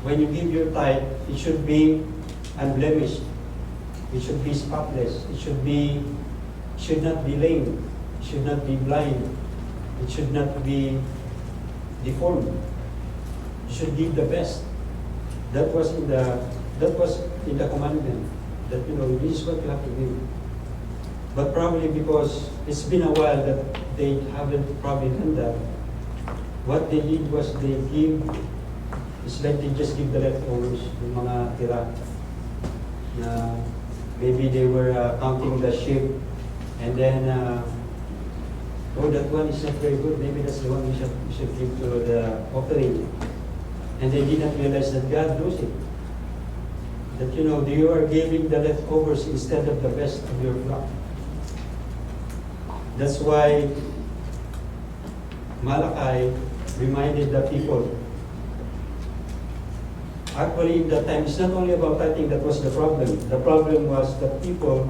when you give your tithe, it should be unblemished. It should be spotless. It should not be lame. It should not be blind. It should not be deformed. You should give the best. That was in the commandment. That this is what you have to give. But probably because it's been a while that they haven't probably done that, what they did was they give. It's like they just give the leftovers, yung mga tira. Na maybe they were counting the sheep, and then oh, that one is not very good. Maybe that's the one we should give to the offering. And they did not realize that God knows it. That you are giving the leftovers instead of the best of your flock. That's why Malachi reminded the people. Actually, in that time, it's not only about tithing that was the problem. The problem was that people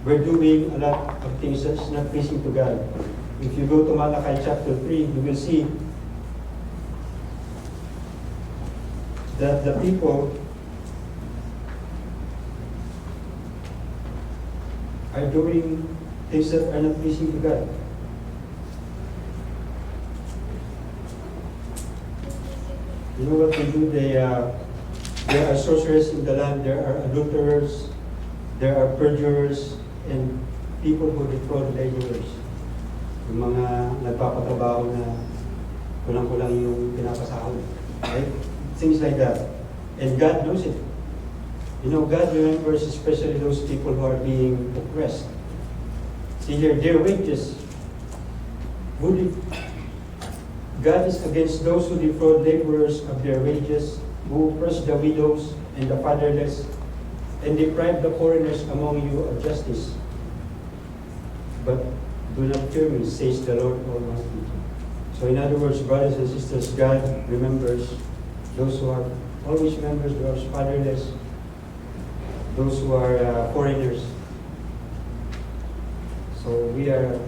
were doing a lot of things that's not pleasing to God. If you go to Malachi chapter 3, you will see that the people are doing things that are not pleasing to God. You know what they do? There are sorcerers in the land, there are adulterers, there are perjurers, and people who defraud laborers. Yung mga nagpapatrabaho na kulang-kulang yung pinapasahod. Right? Things like that. And God knows it. God remembers especially those people who are being oppressed. See, their wages. God is against those who defraud laborers of their wages, who oppress the widows and the fatherless, and deprive the foreigners among you of justice. But do not fear me, says the Lord Almighty. So in other words, brothers and sisters, God remembers those who are, always remembers those fatherless, those who are foreigners. So we are,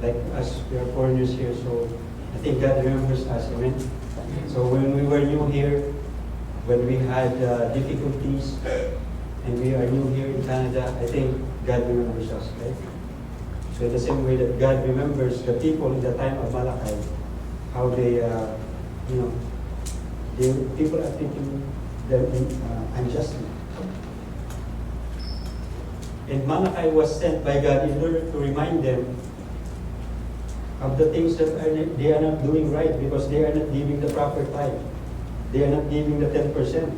like us, we are foreigners here, so I think God remembers us, amen? So when we were new here, when we had difficulties, and we are new here in Canada, I think God remembers us, right? So in the same way that God remembers the people in the time of Malachi, how they, people are treating them unjustly. And Malachi was sent by God in order to remind them of the things that they are not doing right, because they are not giving the proper tithe. They are not giving the 10%.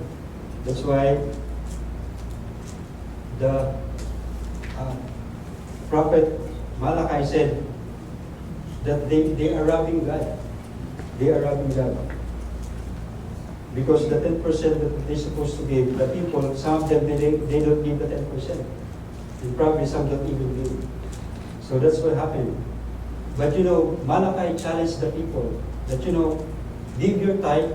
That's why the prophet Malachi said that they are robbing God. They are robbing God. Because the 10% that they're supposed to give, the people, some of them, they don't give the 10%. And probably some don't even give. So that's what happened. But Malachi challenged the people that, give your tithe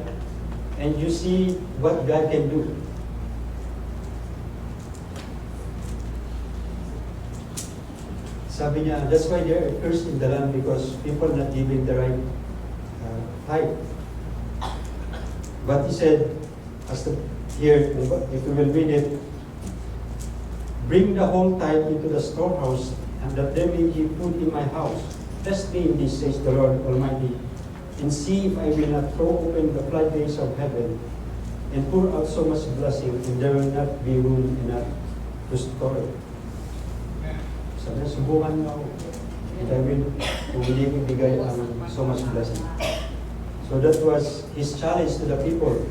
and you see what God can do. Sabi niya, that's why they are cursed in the land, because people are not giving the right tithe. But he said, here, if we will read it, bring the whole tithe into the storehouse, and that there may be food in my house. Test me in this, says the Lord Almighty, and see if I will not throw open the floodgates of heaven and pour out so much blessing, and there will not be room enough to store it. So, nasubukan mo, and I will hindi ko bigay so much blessing. So that was his challenge to the people.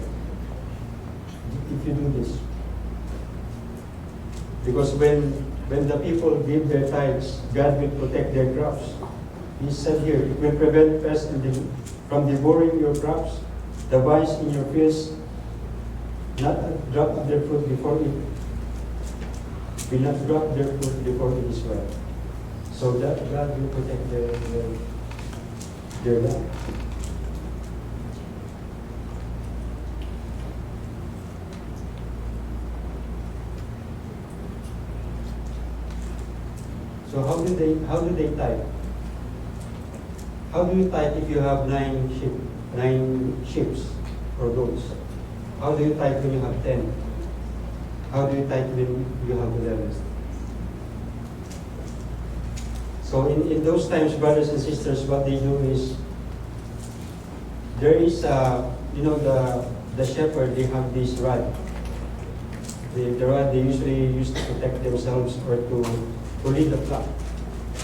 If you do this. Because when the people give their tithes, God will protect their crops. He said here, it will prevent pests from devouring your crops, the vines in your fields, not a drop of their fruit before it will not drop their fruit before it is ripe. So that God will protect their land. So how do they tithe? How do you tithe if you have 9 sheep or goats? How do you tithe when you have 10? How do you tithe when you have 11? So in those times, brothers and sisters, what they do is, there is, the shepherd, they have this rod. The rod they usually use to protect themselves or to lead the flock.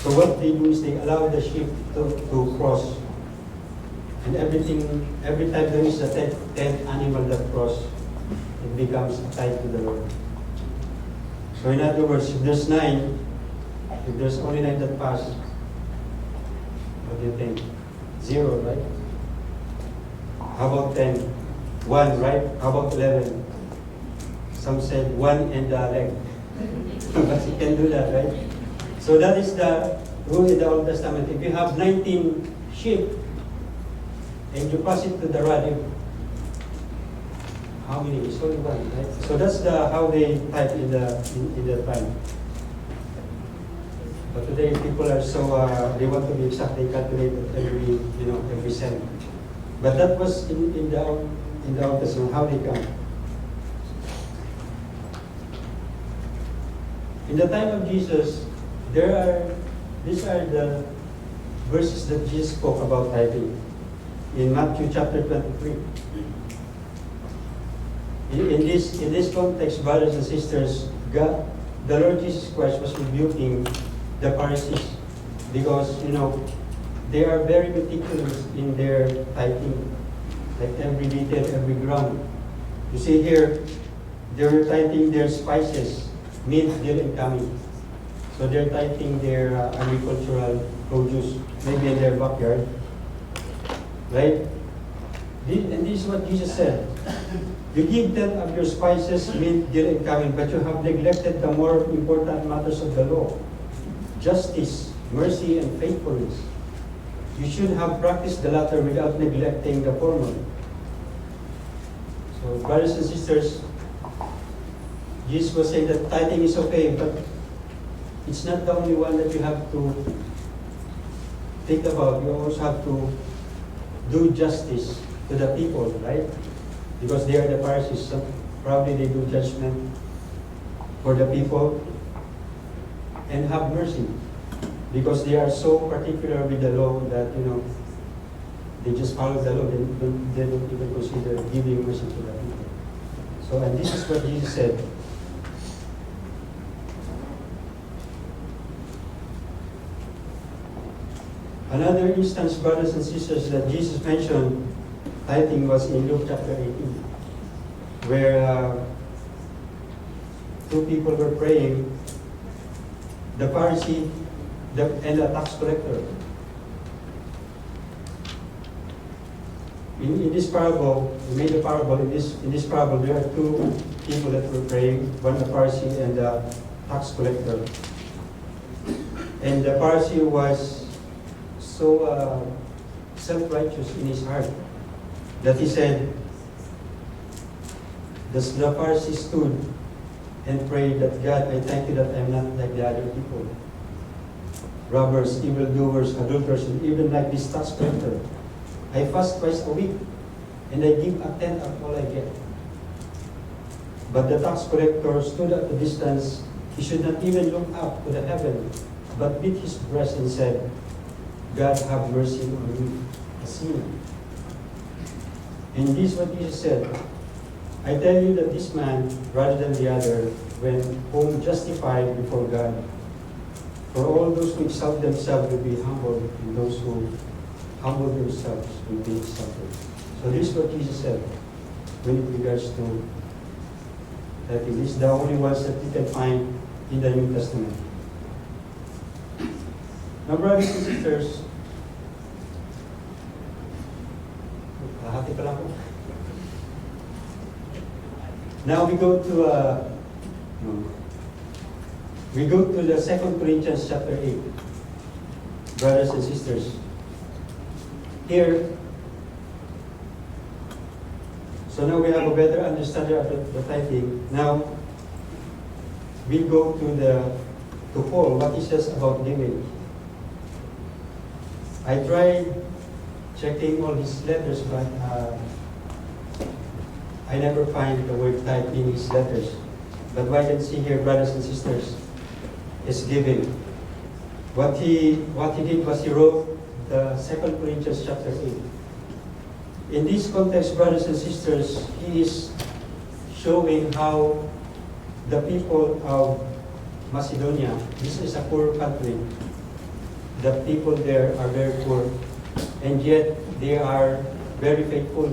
So what they do is they allow the sheep to cross. And every time there is a tenth animal that cross, it becomes a tithe to the Lord. So in other words, if there's 9, if there's only 9 that pass, what do you think? 0, right? How about 10? 1, right? How about 11? Some said 1 and a leg. But you can do that, right? So that is the rule in the Old Testament. If you have 19 sheep and you pass it to the rod, how many? It's only 1, right? So that's how they type in the time. But today people are so they want to be exact. They calculate every cent. But that was in the Old Testament how they come. In the time of Jesus, these are the verses that Jesus spoke about tithing. In Matthew chapter 23. In this context, brothers and sisters, the Lord Jesus Christ was rebuking the Pharisees because, they are very meticulous in their tithing, like every detail, every gram. You see here, they're tithing their spices, mint, dill, and cumin. So they're tithing their agricultural produce, maybe in their backyard, right? And this is what Jesus said. You give them of your spices, mint, dill, and cumin, but you have neglected the more important matters of the law: justice, mercy, and faithfulness. You should have practiced the latter without neglecting the former. So, brothers and sisters, Jesus was saying that tithing is okay, but it's not the only one that you have to think about. You also have to do justice to the people, right? Because they are the Pharisees. So probably they do judgment for the people, and have mercy. Because they are so particular with the law that, they just follow the law. They don't even consider giving mercy to the people. So, and this is what Jesus said. Another instance, brothers and sisters, that Jesus mentioned tithing was in Luke chapter 18, where 2 people were praying, the Pharisee and the tax collector. In this parable, we made a parable. In this parable, there are 2 people that were praying, one the Pharisee and the tax collector. And the Pharisee was so self-righteous in his heart that he said, the Pharisee stood and prayed that, God, I thank you that I'm not like the other people. Robbers, evildoers, adulterers, and even like this tax collector. I fast twice a week, and I give a tenth of all I get. But the tax collector stood at a distance. He should not even look up to the heaven, but beat his breast and said, God, have mercy on me, a sinner. And this is what Jesus said. I tell you that this man, rather than the other, went home justified before God. For all those who exalt themselves will be humbled, and those who humble themselves will be exalted. So this is what Jesus said when it regards to that. It is the only ones that you can find in the New Testament. Now, brothers and sisters, hati pa lang po. Now we go to the 2 Corinthians chapter 8. Brothers and sisters, here, so now we have a better understanding of the tithing. Now we go to Paul, what he says about giving. I tried checking all his letters, but I never find the word tithe in his letters. But what I can see here, brothers and sisters, is giving. What he did was he wrote the 2 Corinthians chapter 8. In this context, brothers and sisters, he is showing how the people of Macedonia, this is a poor country, the people there are very poor, and yet they are very faithful.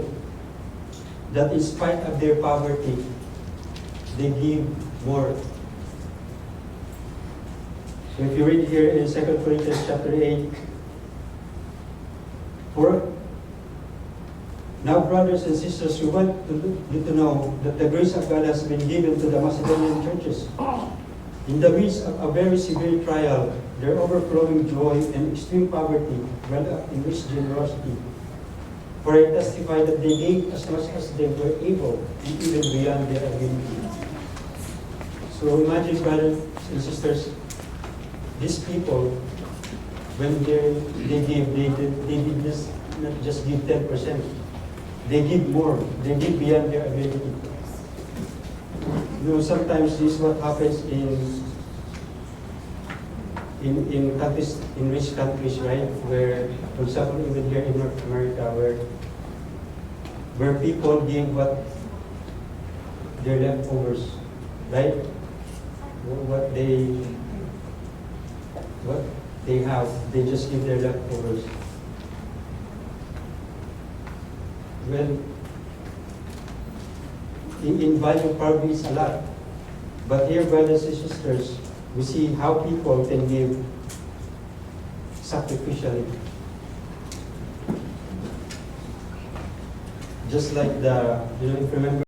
That in spite of their poverty, they give more. So if you read here in 2 Corinthians chapter 8, now, brothers and sisters, we want you to know that the grace of God has been given to the Macedonian churches. In the midst of a very severe trial, their overflowing joy and extreme poverty went up in rich generosity. For I testify that they gave as much as they were able, and even beyond their ability. So imagine, brothers and sisters, these people, when they give, they did this, not just give 10%. They give more. They give beyond their ability. You know, sometimes this is what happens in countries, in rich countries, right? Where, for example, even here in North America, where people give what their leftovers, right? What they have, they just give their leftovers. Well, in value probably it's a lot. But here, brothers and sisters, we see how people can give sacrificially. Just like if you remember